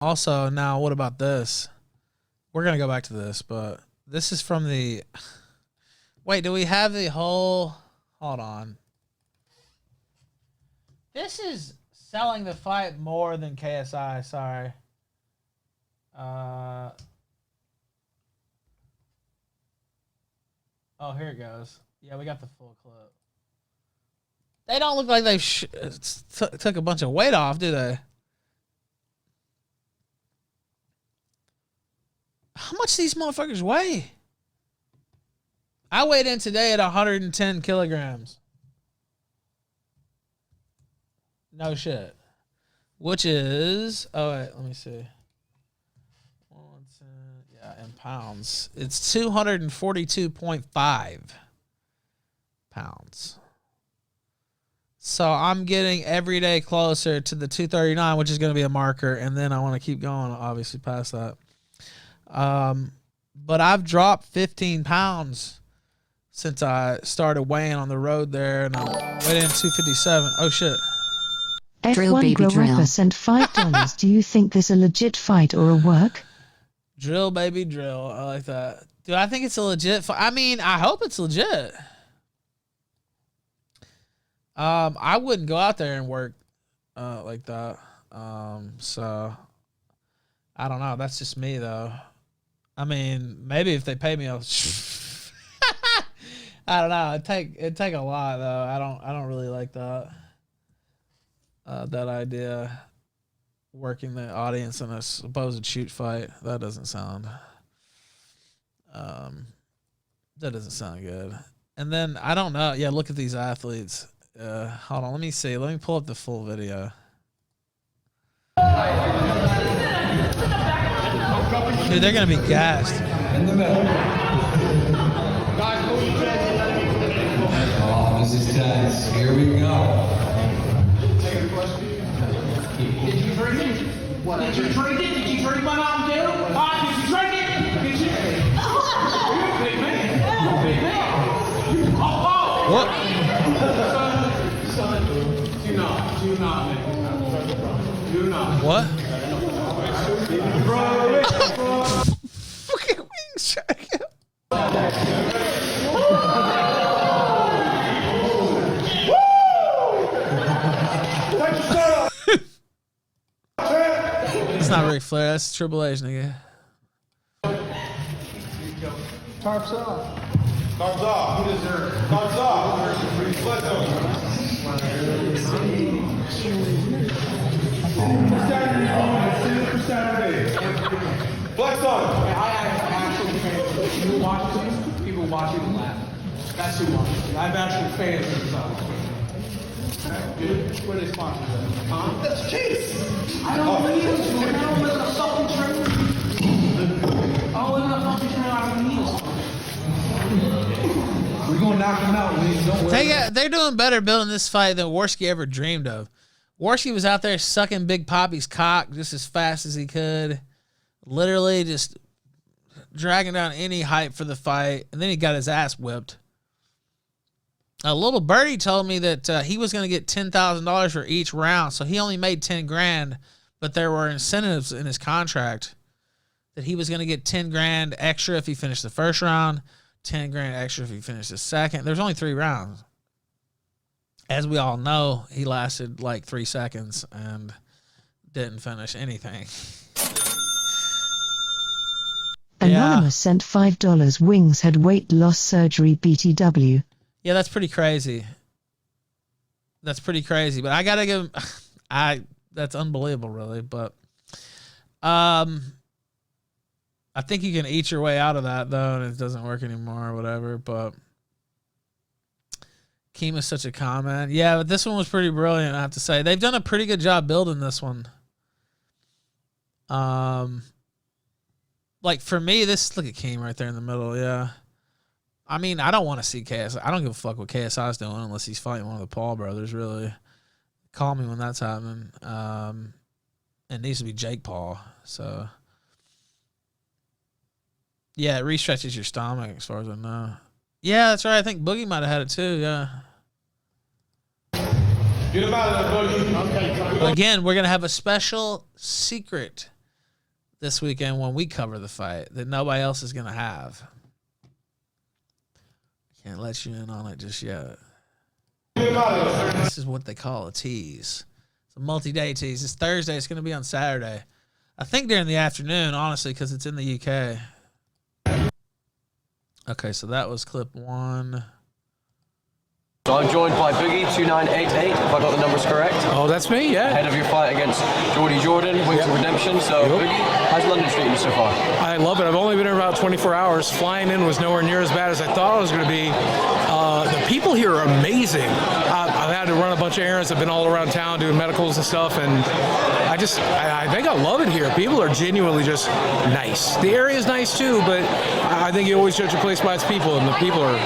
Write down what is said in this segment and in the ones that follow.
Also, now what about this? We're going to go back to this, but this is from the... Wait, do we have the whole... Hold on. This is selling the fight more than KSI, sorry. Oh, here it goes. Yeah, we got the full clip. They don't look like they took a bunch of weight off, do they? How much these motherfuckers weigh? I weighed in today at 110 kilograms. No shit. Which is, oh wait, let me see. Yeah, in pounds. It's 242.5 pounds. So I'm getting every day closer to the 239, which is going to be a marker. And then I want to keep going, obviously, past that. But I've dropped 15 pounds since I started weighing on the road there, and I weighed in 257. Oh shit! F1 Gorappa sent $5. Do you think this a legit fight or a work? Drill, baby, drill. I like that. Dude, I think it's a legit fight. I mean, I hope it's legit. I wouldn't go out there and work like that. So I don't know. That's just me, though. I mean, maybe if they pay me, I'll. I don't know. It'd take a lot, though. I don't really like that. That idea, working the audience in a supposed shoot fight. That doesn't sound. That doesn't sound good. And then I don't know. Yeah, look at these athletes. Hold on. Let me see. Let me pull up the full video. Dude, they're gonna be gassed. In the middle. Oh, this is tense. Here we go. Did you drink it? What? Did you drink it? Did you drink my Mountain Dew? Did you drink it? Did you? You're a big man. Big man. What? Son, do not make me. Do not. What? Fucking wings check. It's not Ric Flair, that's Triple H, nigga. Tarps off. Tarps off. Who deserves? Tarps off. Let's go. Flex on. I actually people watch this. People watch it and laugh. That's who watches it. I've actually fans of this. Dude, where are they sponsors at? Huh? That's Chase. I don't need them. I don't live in a fucking train. I don't live in a fucking train. I don't need them. We're going to knock them out. Don't worry. They're doing better building this fight than Worski ever dreamed of. Worski was out there sucking Big Poppy's cock just as fast as he could. Literally just dragging down any hype for the fight. And then he got his ass whipped. A little birdie told me that he was going to get $10,000 for each round. So he only made 10 grand, but there were incentives in his contract that he was going to get 10 grand extra if he finished the first round, 10 grand extra if he finished the second. There's only 3 rounds. As we all know, he lasted like 3 seconds and didn't finish anything. Anonymous sent $5. Wings had weight loss surgery BTW. Yeah, that's pretty crazy. That's pretty crazy. But I gotta give him, that's unbelievable, really. But I think you can eat your way out of that, though, and it doesn't work anymore or whatever. But Kima's such a comment. Yeah, but this one was pretty brilliant, I have to say. They've done a pretty good job building this one. Like, for me, look at Keem right there in the middle, yeah. I mean, I don't want to see KSI. I don't give a fuck what KSI's doing unless he's fighting one of the Paul brothers, really. Call me when that's happening. It needs to be Jake Paul. So, yeah, it restretches your stomach as far as I know. Yeah, that's right. I think Boogie might have had it too, yeah. Get him out of there, Boogie. Again, we're going to have a special secret this weekend when we cover the fight that nobody else is going to have. Can't let you in on it just yet. This is what they call a tease. It's a multi-day tease. It's Thursday. It's going to be on Saturday. I think during the afternoon, honestly, because it's in the UK. Okay, so that was clip 1. So I'm joined by Boogie 2988, if I got the numbers correct. Oh, that's me, yeah. Ahead of your fight against Jordan, Wings of Redemption. So, Boogie, how's London treating you so far? I love it. I've only been here about 24 hours. Flying in was nowhere near as bad as I thought it was going to be. The people here are amazing. I've had to run a bunch of errands. I've been all around town doing medicals and stuff, and I think I love it here. People are genuinely just nice. The area is nice too, but I think you always judge a place by its people, and the people are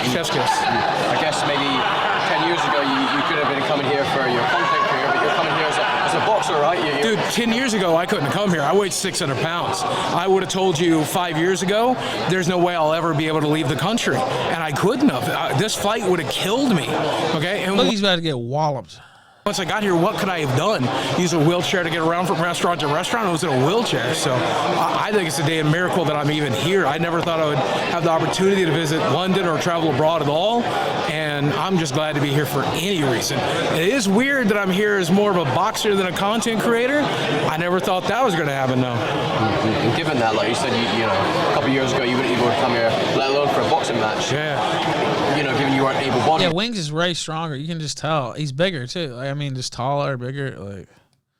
chef's kiss. I guess maybe 10 years ago you could have been coming here for your content career, but you're coming here as a boxer, right? Dude, 10 years ago I couldn't have come here. I weighed 600 pounds. I would have told you 5 years ago, there's no way I'll ever be able to leave the country, and I couldn't have. This fight would have killed me. Okay, and Boogie's about to get walloped. once I got here, what could I have done? Use a wheelchair to get around from restaurant to restaurant? I was in a wheelchair. So I think it's a damn miracle that I'm even here. I never thought I would have the opportunity to visit London or travel abroad at all. And I'm just glad to be here for any reason. It is weird that I'm here as more of a boxer than a content creator. I never thought that was going to happen, though. And given that, like you said, you know, a couple of years ago, you wouldn't even come here, let alone for a boxing match. Yeah. You know, given you weren't able-bodied. Yeah, Wings is way stronger. You can just tell. He's bigger, too. Like, I mean, just taller, bigger. Like.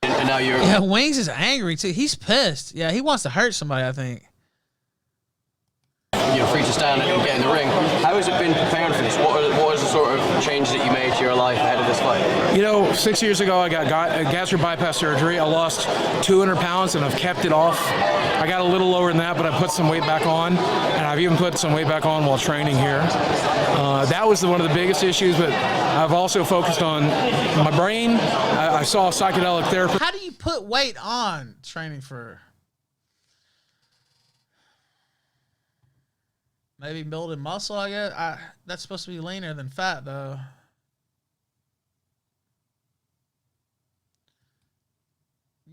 And now you're... Yeah, Wings is angry, too. He's pissed. Yeah, he wants to hurt somebody, I think. You're free to stand and get in the ring. How has it been preparing for this? What was the sort of change that you made to your life ahead of this fight? You know, 6 years ago, I got gastric bypass surgery. I lost 200 pounds, and I've kept it off. I got a little lower than that, but I put some weight back on, and I've even put some weight back on while training here. That was one of the biggest issues, but I've also focused on my brain. I saw a psychedelic therapist. How do you put weight on training for... Maybe building muscle, I guess. That's supposed to be leaner than fat, though.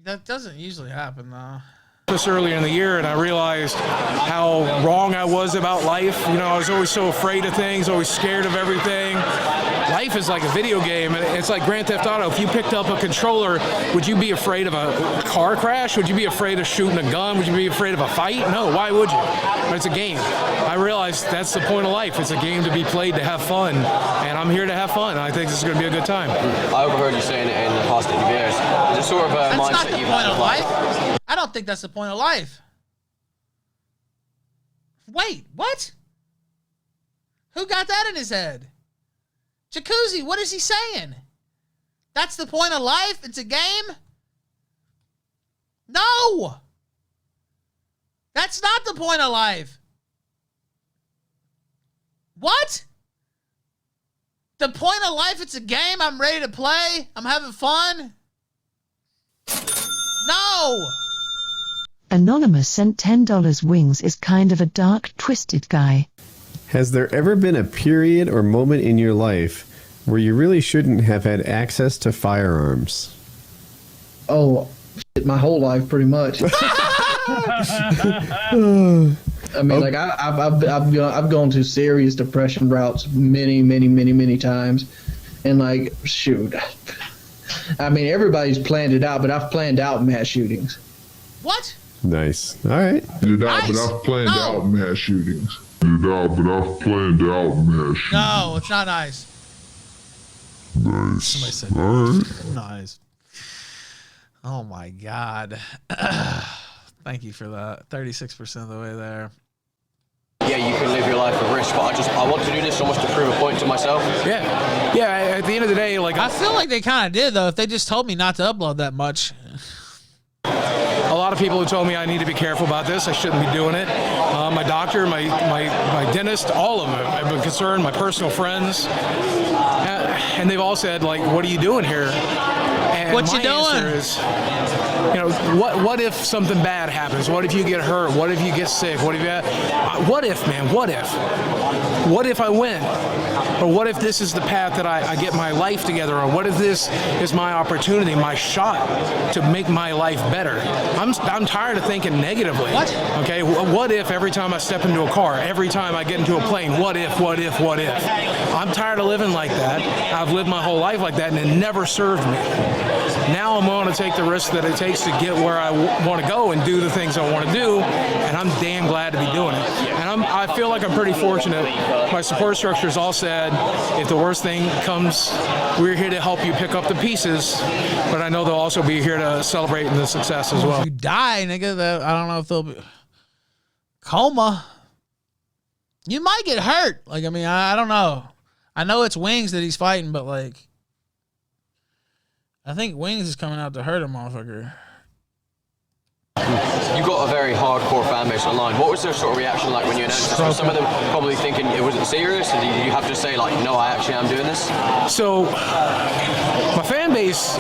That doesn't usually happen, though. Earlier in the year, and I realized how wrong I was about life. You know, I was always so afraid of things, always scared of everything. Life is like a video game, and it's like Grand Theft Auto. If you picked up a controller, would you be afraid of a car crash? Would you be afraid of shooting a gun? Would you be afraid of a fight? No, why would you? But it's a game. I realized that's the point of life. It's a game to be played to have fun, and I'm here to have fun. I think this is going to be a good time. I overheard you saying it in the past interviews. Is it sort of a That's mindset not the you've point had of in life. I don't think that's the point of life. Wait, what? Who got that in his head? Jacuzzi, what is he saying? That's the point of life? It's a game? No! That's not the point of life. What? The point of life, it's a game. I'm ready to play. I'm having fun. No! Anonymous sent $10. Wings is kind of a dark, twisted guy. Has there ever been a period or moment in your life where you really shouldn't have had access to firearms? Oh, shit, my whole life, pretty much. I mean, like I've gone to serious depression routes many times, and like shoot, I mean everybody's planned it out, but I've planned out mass shootings. What? Nice. All right. Nice. But I've planned out mass shootings. No, it's not nice. Nice. Somebody said All right. nice. Oh my God. Thank you for that. 36% of the way there. Yeah, you can live your life with risk, but I want to do this almost to prove a point to myself. Yeah. At the end of the day, like I feel like they kind of did though. If they just told me not to upload that much. a lot of people have told me I need to be careful about this. I shouldn't be doing it. My doctor, my dentist, all of them have been concerned. My personal friends, and they've all said, like, "What are you doing here?" What my you doing? answer is, what if something bad happens? What if you get hurt? What if you get sick? What if what if, man? What if? What if I win? Or what if this is the path that I get my life together? Or what if this is my opportunity, my shot to make my life better? I'm tired of thinking negatively. What? Okay, what if every time I step into a car, every time I get into a plane, what if? I'm tired of living like that. I've lived my whole life like that, and it never served me. Now I'm willing to take the risk that it takes to get where I want to go and do the things I want to do, and I'm damn glad to be doing it. And I feel like I'm pretty fortunate. My support structure's all said, if the worst thing comes, we're here to help you pick up the pieces, but I know they'll also be here to celebrate the success as well. If you die, nigga, I don't know if they'll be coma. You might get hurt. Like, I mean, I don't know. I know it's Wings that he's fighting, but like, I think Wings is coming out to hurt a motherfucker. You got a very hardcore fan base online. What was their sort of reaction like when you announced this? Was some of them probably thinking it wasn't serious, and did you have to say like, no, I actually am doing this? So my fan base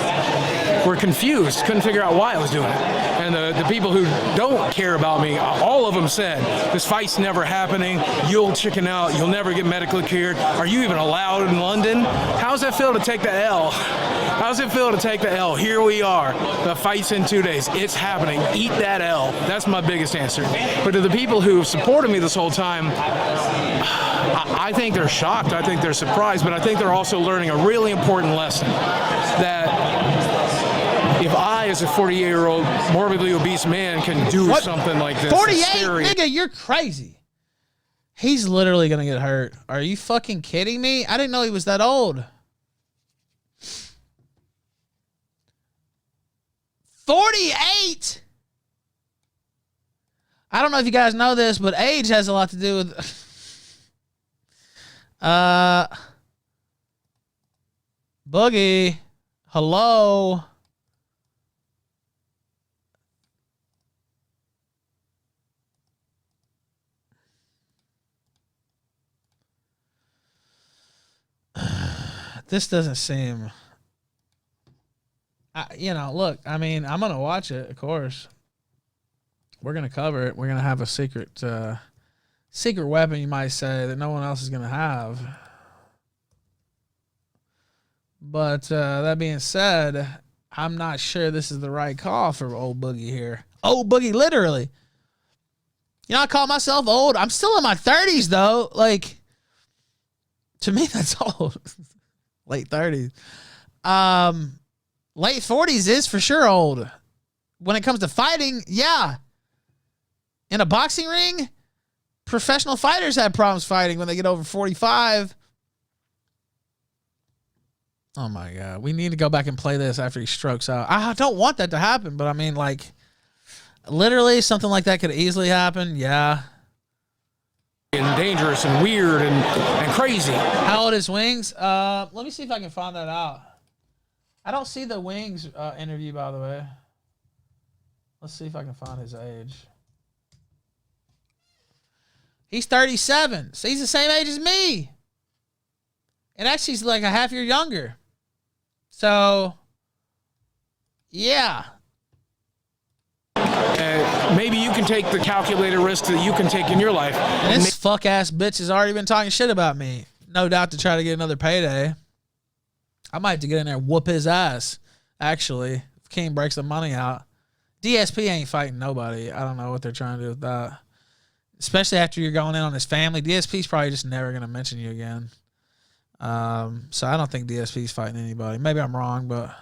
were confused, couldn't figure out why I was doing it. And the people who don't care about me, all of them said, this fight's never happening, you'll chicken out, you'll never get medically cleared, are you even allowed in London? How's that feel to take the L? How's it feel to take the L? Here we are, the fight's in 2 days, it's happening, eat that L. That's my biggest answer. But to the people who have supported me this whole time, I think they're shocked, I think they're surprised, but I think they're also learning a really important lesson, that if I, as a 48-year-old morbidly obese man, can do something like this, 48, nigga, you're crazy. He's literally gonna get hurt. Are you fucking kidding me? I didn't know he was that old. 48. I don't know if you guys know this, but age has a lot to do with. Boogie, hello. This doesn't seem, look, I mean, I'm going to watch it, of course. We're going to cover it. We're going to have a secret weapon, you might say, that no one else is going to have. But that being said, I'm not sure this is the right call for old Boogie here. Old Boogie, literally. I call myself old. I'm still in my 30s, though. Like, to me, that's old. Late 30s. Late 40s is for sure old. When it comes to fighting, yeah. In a boxing ring, professional fighters have problems fighting when they get over 45. Oh my God. We need to go back and play this after he strokes out. I don't want that to happen, but I mean, like, literally something like that could easily happen. Yeah. And dangerous and weird and crazy. How old is Wings? Let me see if I can find that out. I don't see the Wings interview, by the way. Let's see if I can find his age. He's 37, so he's the same age as me. And actually, he's like a half year younger. So, yeah. Maybe you can take the calculated risks that you can take in your life. And this fuck ass bitch has already been talking shit about me. No doubt to try to get another payday. I might have to get in there and whoop his ass, actually, if King breaks the money out. DSP ain't fighting nobody. I don't know what they're trying to do with that. Especially after you're going in on his family. DSP's probably just never going to mention you again. So I don't think DSP's fighting anybody. Maybe I'm wrong, but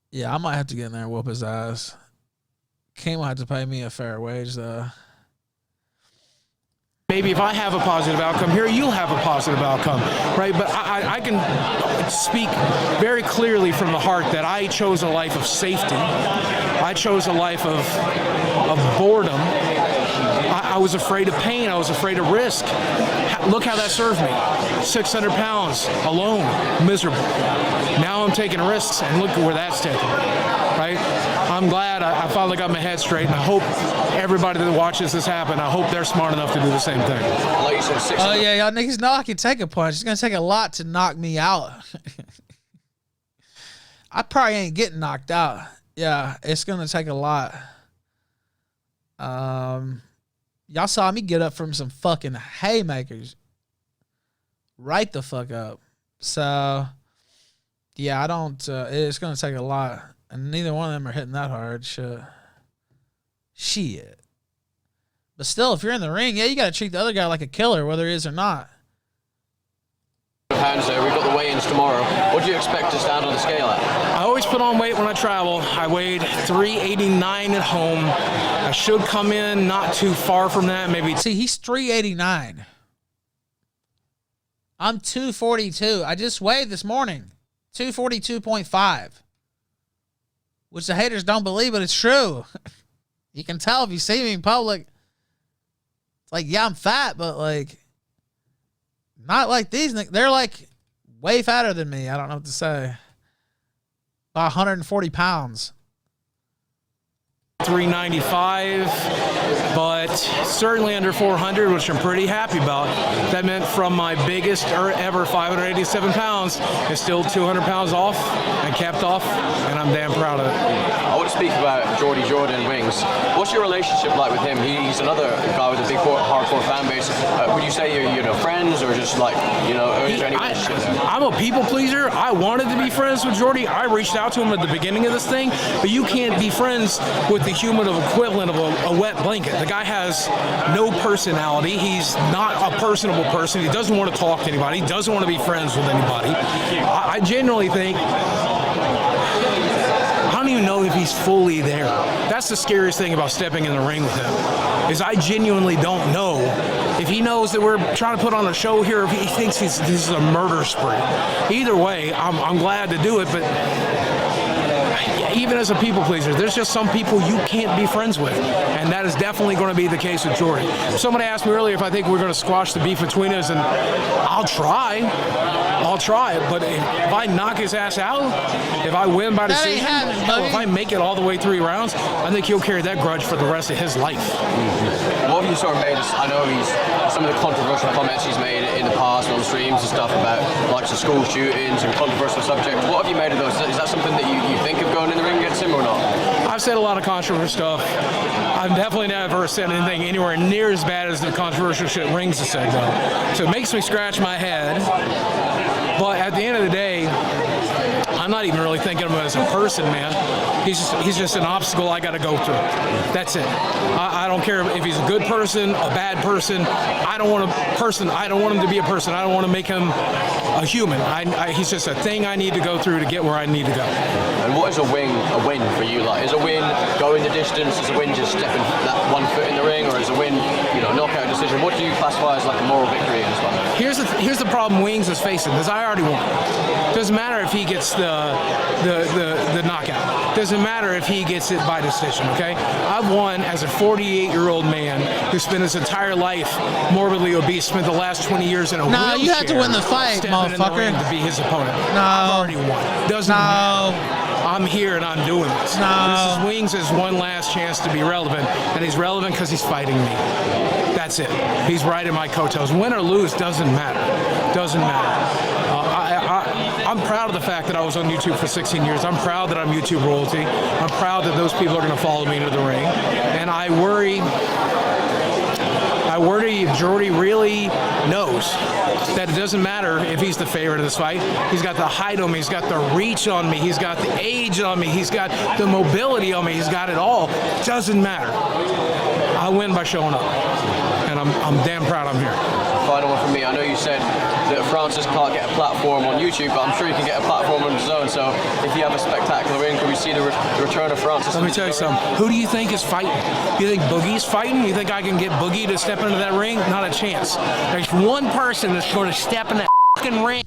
yeah, I might have to get in there and whoop his ass. King will have to pay me a fair wage, though. Maybe if I have a positive outcome here, you'll have a positive outcome, right? But I can speak very clearly from the heart that I chose a life of safety. I chose a life of boredom. I was afraid of pain. I was afraid of risk. Look how that served me. 600 pounds, alone, miserable. Now I'm taking risks, and look where that's taken me, right? I'm glad I finally got my head straight, and I hope everybody that watches this happen, I hope they're smart enough to do the same thing. Like you said, Oh, yeah, y'all niggas know I can take a punch. It's going to take a lot to knock me out. I probably ain't getting knocked out. Yeah, it's going to take a lot. Y'all saw me get up from some fucking haymakers. Right the fuck up. So, yeah, I don't, it's going to take a lot. And neither one of them are hitting that hard. Shit. But still, if you're in the ring, yeah, you got to treat the other guy like a killer, whether he is or not. Pounds there. We've got the weigh-ins tomorrow. What do you expect to stand on the scale at? I always put on weight when I travel. I weighed 389 at home. I should come in not too far from that, maybe. See, he's 389. I'm 242. I just weighed this morning. 242.5. Which the haters don't believe, but it's true. You can tell if you see me in public. It's like, yeah, I'm fat, but like, not like these. They're like way fatter than me. I don't know what to say. About 140 pounds. 395, but certainly under 400, which I'm pretty happy about. That meant from my biggest ever 587 pounds, it's still 200 pounds off and kept off, and I'm damn proud of it. I want to speak about Jordan Wings. What's your relationship like with him? He's another guy with a big hardcore fan base. Would you say you're friends, or just like, is there any relationship there? I'm a people pleaser. I wanted to be friends with Jordy. I reached out to him at the beginning of this thing, but you can't be friends with the human equivalent of a wet blanket. The guy has no personality. He's not a personable person. He doesn't want to talk to anybody. He doesn't want to be friends with anybody. I genuinely think, I don't even know if he's fully there. That's the scariest thing about stepping in the ring with him, is I genuinely don't know if he knows that we're trying to put on a show here, if he thinks this is a murder spree. Either way, I'm glad to do it, but even as a people pleaser, there's just some people you can't be friends with, and that is definitely going to be the case with Jordy. Somebody asked me earlier if I think we're going to squash the beef between us, and I'll try it, but if I knock his ass out, if I win by decision, if I make it all the way 3 rounds, I think he'll carry that grudge for the rest of his life. What have you sort of made? I know some of the controversial comments he's made in the past on streams and stuff about like the school shootings and controversial subjects. What have you made of those? Is that something that you think of going in the ring against him or not? I've said a lot of controversial stuff. I've definitely never said anything anywhere near as bad as the controversial shit Rings has said, though. So it makes me scratch my head. But at the end of the day, I'm not even really thinking of him as a person, man. He's just an obstacle I got to go through. That's it. I don't care if he's a good person, a bad person. I don't want him to be a person. I don't want to make him a human. He's just a thing I need to go through to get where I need to go. And what is a win for you? Like, is a win going the distance? Is a win just stepping that 1 foot in the ring, or is a win, knockout decision? What do you classify as like a moral victory in this one? Here's the problem Wings is facing, is I already won. Doesn't matter if he gets the knockout. Doesn't matter if he gets it by decision, okay? I've won as a 48-year-old man who spent his entire life morbidly obese, spent the last 20 years in a wheelchair. No, you have to win the fight, motherfucker. To be his opponent. No. I've already won. Doesn't matter. I'm here and I'm doing this. No. This is Wings' one last chance to be relevant, and he's relevant because he's fighting me. That's it. He's riding my coattails. Win or lose doesn't matter. Doesn't matter. I'm proud of the fact that I was on YouTube for 16 years. I'm proud that I'm YouTube royalty. I'm proud that those people are going to follow me into the ring. And I worry if Jordy really knows that it doesn't matter if he's the favorite of this fight. He's got the height on me. He's got the reach on me. He's got the age on me. He's got the mobility on me. He's got it all. Doesn't matter. I win by showing up. And I'm damn proud I'm here. Final one from me. I know you said that Francis can't get a platform on YouTube, but I'm sure you can get a platform on his own. So if you have a spectacular ring, can we see the return of Francis? Let me tell you something. Who do you think is fighting? You think Boogie's fighting? You think I can get Boogie to step into that ring? Not a chance. There's one person that's going to step in that fucking ring.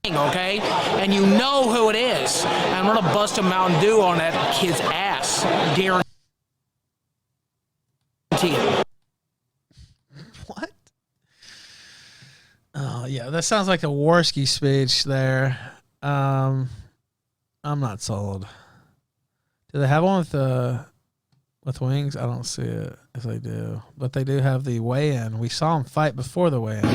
Okay? And you know who it is. And I'm going to bust a Mountain Dew on that kid's ass. Guarantee it. What? Oh, yeah. That sounds like a Warski speech there. I'm not sold. Do they have one with wings? I don't see it if they do, but they do have the weigh-in. We saw him fight before the weigh-in.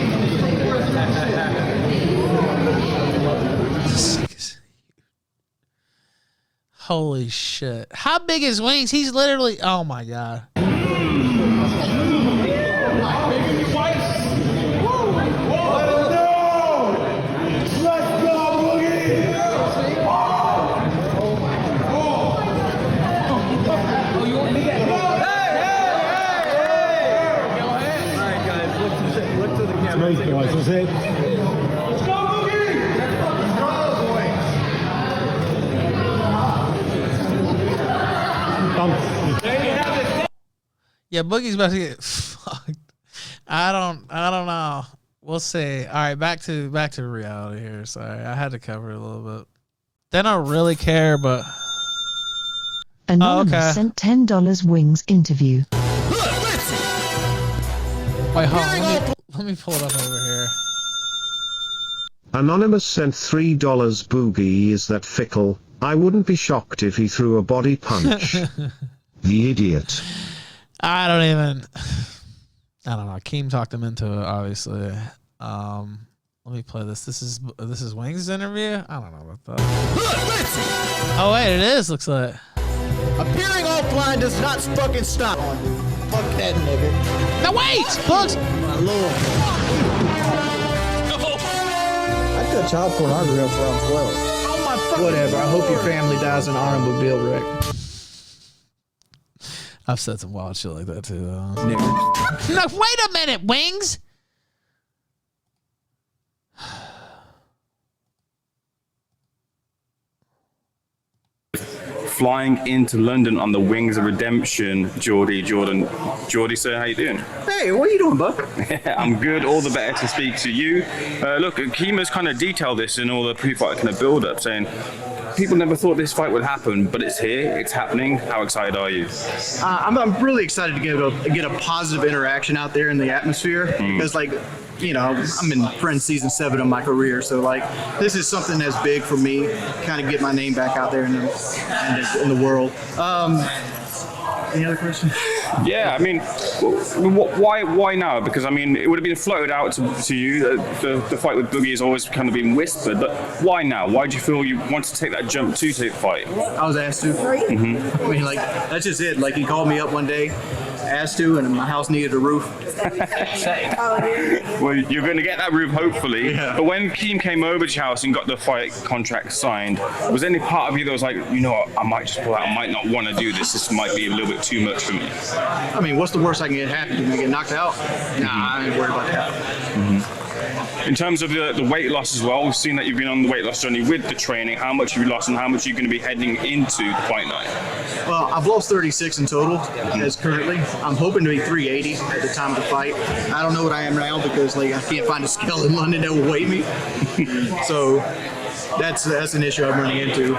Holy shit! How big is Wings? He's literally. Oh my god. That's it. Let's go, Boogie! Yeah, Boogie's about to get fucked. I don't know. We'll see. All right, back to reality here. Sorry, I had to cover it a little bit. They don't really care, but Anonymous sent $10 Wings interview. Wait, hold on. Let me pull it up over here. Anonymous sent $3 Boogie is that fickle. I wouldn't be shocked if he threw a body punch. The idiot. I don't know. Keem talked him into it, obviously. Let me play this. This is Wings' interview? I don't know about that. Oh wait, it is, looks like. Appearing offline does not fucking stop. Fuck that nigga. Now wait! Books! My lord. I cut child pornography up when I was 12. Oh my fucking Whatever. I hope your family dies in an automobile wreck. I've said some wild shit like that too, though. No, wait a minute, Wings! Flying into London on the wings of redemption, Jordan, sir, how you doing? Hey, what are you doing, bud? I'm good, all the better to speak to you. Look, Kima's kind of detailed this in all the pre-fight kind of build-up, saying people never thought this fight would happen, but it's here, it's happening. How excited are you? I'm really excited to get a positive interaction out there in the atmosphere because, like, you know, I'm in Friends season 7 of my career, so like this is something that's big for me. Kind of get my name back out there in the world. Any other question? Yeah, I mean, why now? Because I mean, it would have been floated out to you. The fight with Boogie has always kind of been whispered, but why now? Why do you feel you want to take that jump to take the fight? I was asked to. I mean, like that's just it. Like he called me up one day, asked to, and my house needed a roof. Well, you're going to get that roof hopefully. Yeah. But when Keem came over to your house and got the fight contract signed, was there any part of you that was like, you know what, I might just pull out, I might not want to do this. This might be a little bit too much for me. I mean, what's the worst I can get happen to me? Get knocked out? Nah, I ain't worried about that. In terms of the weight loss as well, we've seen that you've been on the weight loss journey with the training. How much have you lost and how much are you going to be heading into the fight night? Well, I've lost 36 in total as currently. I'm hoping to be 380 at the time of the fight. I don't know what I am now because like I can't find a scale in London that will weigh me. So that's an issue I'm running into.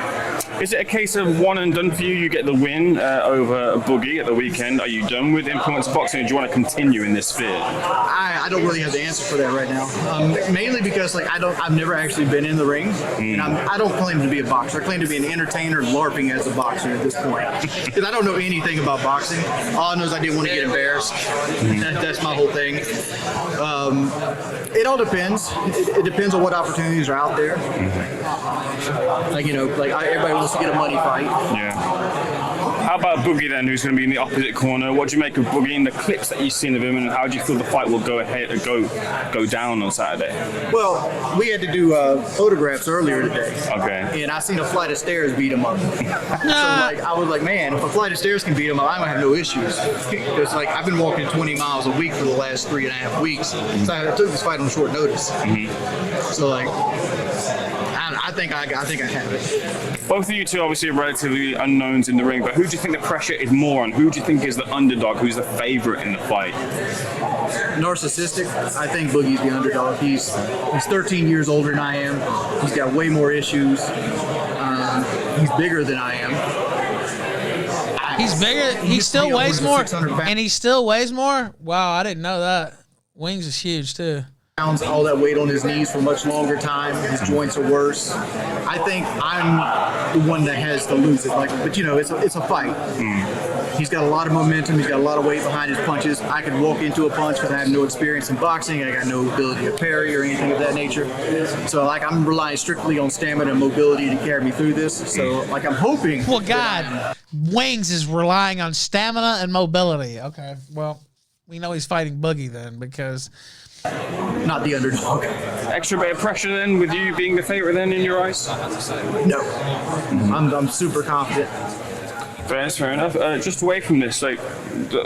Is it a case of one and done for you? You get the win over Boogie at the weekend. Are you done with influence boxing, or do you want to continue in this sphere? I don't really have the answer for that right now. Mainly because like I've never actually been in the ring, and I don't claim to be a boxer. I claim to be an entertainer, LARPing as a boxer at this point. Because I don't know anything about boxing. All I know is I didn't want to get embarrassed. That's my whole thing. It all depends. It depends on what opportunities are out there. Like everybody wants to get a money fight. Yeah. How about Boogie then, who's going to be in the opposite corner? What do you make of Boogie in the clips that you've seen of him, and how do you feel the fight will go down on Saturday? Well, we had to do photographs earlier today. Okay. And I seen a flight of stairs beat him up. So like I was like, man, if a flight of stairs can beat him up, I'm gonna have no issues. Because like I've been walking 20 miles a week for the last 3.5 weeks. So I took this fight on short notice. So like I think I have it. Both of you two obviously are relatively unknowns in the ring, but who do you think the pressure is more on? Who do you think is the underdog? Who's the favorite in the fight? Narcissistic. I think Boogie's the underdog. He's 13 years older than I am. He's got way more issues. He's bigger than I am. He's bigger. He still weighs more. And he still weighs more? Wow, I didn't know that. Wings is huge, too. all that weight on his knees for much longer time. His joints are worse. I think I'm the one that has to lose it. But it's a fight. He's got a lot of momentum. He's got a lot of weight behind his punches. I could walk into a punch because I have no experience in boxing. I got no ability to parry or anything of that nature. So I'm relying strictly on stamina and mobility to carry me through this. So I'm hoping. Well, God, Wings is relying on stamina and mobility. Okay, well, we know he's fighting Boogie then because. Not the underdog. Extra bit of pressure then with you being the favorite then in your eyes? No. I'm super confident. Fair enough. Just away from this,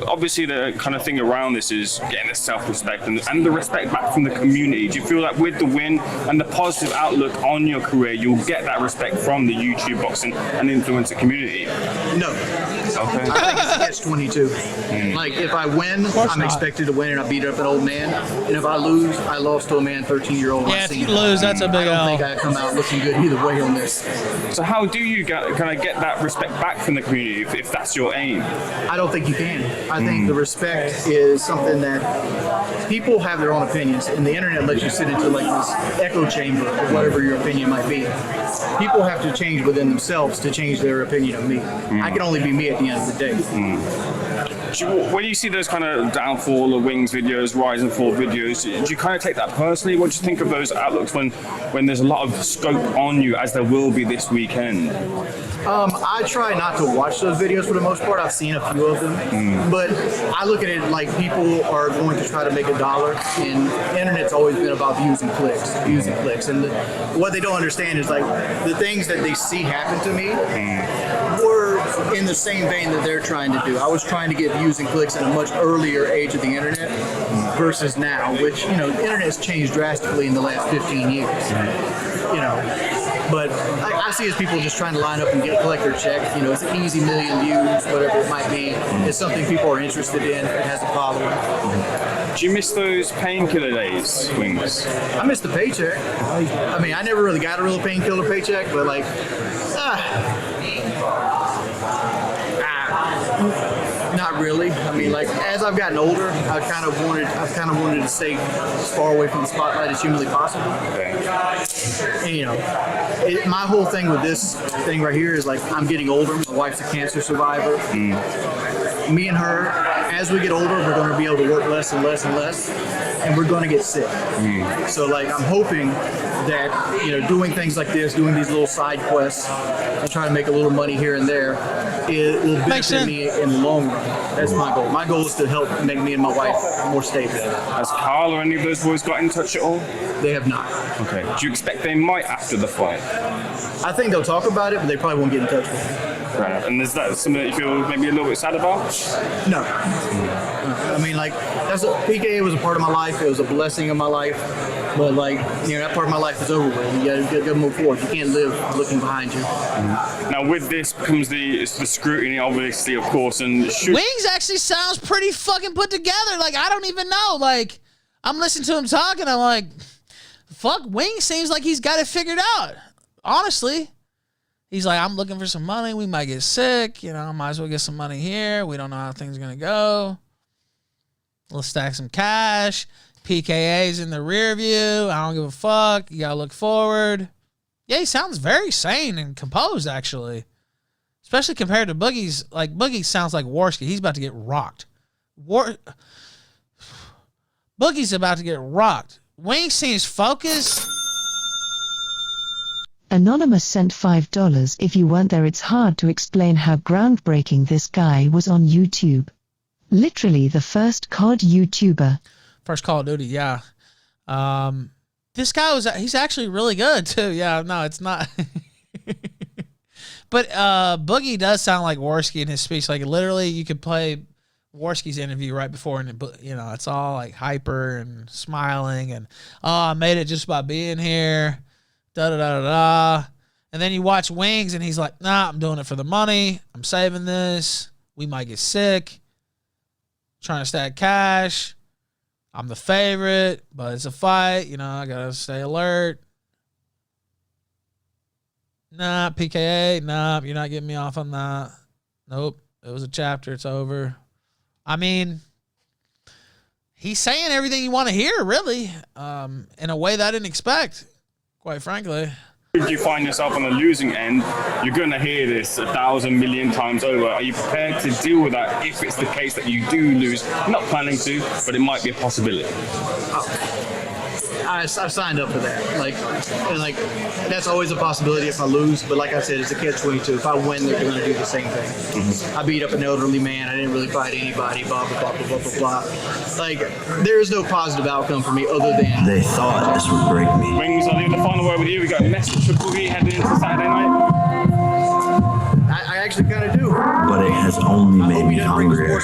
obviously the kind of thing around this is getting the self-respect and the respect back from the community. Do you feel like with the win and the positive outlook on your career, you'll get that respect from the YouTube boxing and influencer community? No. Okay. I think it's catch-22. If I win, I'm expected to win and I beat up an old man. And if I lose, I lost to a man 13-year-old. Yeah, if you lose, that's a big L. I don't think I come out looking good either way on this. So how do you kind of get that respect back from the community if that's your aim? I don't think you can. I think the respect is something that people have their own opinions, and the internet lets you sit into this echo chamber of whatever your opinion might be. People have to change within themselves to change their opinion of me. I can only be me at the end of the day. When you see those kind of downfall of Wings videos, rise and fall videos, do you kind of take that personally? What do you think of those outlooks when there's a lot of scope on you, as there will be this weekend? I try not to watch those videos for the most part. I've seen a few of them, but I look at it like people are going to try to make $1, and the internet's always been about views and clicks, and what they don't understand is the things that they see happen to me were in the same vein that they're trying to do. I was trying to get views and clicks in a much earlier age of the internet versus now, which the internet has changed drastically in the last 15 years. But I see as people just trying to line up and collect their check. It's an easy million views, whatever it might be. It's something people are interested in. It has a following. Do you miss those painkiller days, Wings? I miss the paycheck. I never really got a real painkiller paycheck, but not really. As I've gotten older, I've kind of wanted to stay as far away from the spotlight as humanly possible. And, my whole thing with this thing right here is I'm getting older. My wife's a cancer survivor. Me and her, as we get older, we're going to be able to work less and less and less, and we're going to get sick. So I'm hoping that doing things like this, doing these little side quests, and trying to make a little money here and there, it will benefit me in the long run. That's my goal. My goal is to help make me and my wife more stable. Has Carl or any of those boys got in touch at all? They have not. Okay. Do you expect they might after the fight? I think they'll talk about it, but they probably won't get in touch with me. Right. And is that something that you feel maybe a little bit sad about? No. PKA was a part of my life. It was a blessing of my life. But that part of my life is over with. You gotta move forward. You can't live looking behind you. Now with this comes the scrutiny, obviously, of course, and Wings actually sounds pretty fucking put together. I don't even know. I'm listening to him talking. I'm like, fuck, Wings seems like he's got it figured out. Honestly. He's like, I'm looking for some money. We might get sick. Might as well get some money here. We don't know how things are going to go. Let's stack some cash. PKA's in the rear view. I don't give a fuck. You got to look forward. Yeah, he sounds very sane and composed, actually. Especially compared to Boogie's. Boogie sounds like Warski. He's about to get rocked. Boogie's about to get rocked. Wings seems focused. Anonymous sent $5. If you weren't there, it's hard to explain how groundbreaking this guy was on YouTube. Literally the first COD YouTuber. First Call of Duty, yeah. This guy he's actually really good too. Yeah, no, it's not. But Boogie does sound like Warski in his speech. Literally you could play Warski's interview right before, and it's all hyper and smiling and, I made it just by being here. Da da da da da. And then you watch Wings and he's like, nah, I'm doing it for the money. I'm saving this. We might get sick. Trying to stack cash. I'm the favorite, but it's a fight. I gotta stay alert. Nah, PKA. Nah, you're not getting me off on that. Nope. It was a chapter. It's over. he's saying everything you want to hear, really, in a way that I didn't expect, quite frankly. If you find yourself on the losing end, you're going to hear this 1,000 million times over. Are you prepared to deal with that if it's the case that you do lose? Not planning to, but it might be a possibility. I've signed up for that. Like that's always a possibility if I lose. But like I said, it's a catch-22. If I win, they're going to do the same thing. Mm-hmm. I beat up an elderly man. I didn't really fight anybody. Blah blah blah blah blah blah blah. Like there is no positive outcome for me other than they thought this would break me. Wings, I'll leave the final word with you. We got a message for Boogie heading into Saturday night. I actually kind of do. But it has only made me hungrier.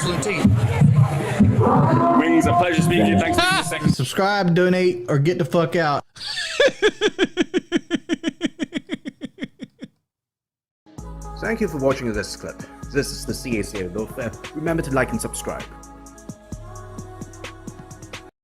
Wings, a pleasure speaking to you. Thanks for being a second. Subscribe, donate, or get the fuck out. Thank you for watching this clip. This is the CAC. Remember to like and subscribe.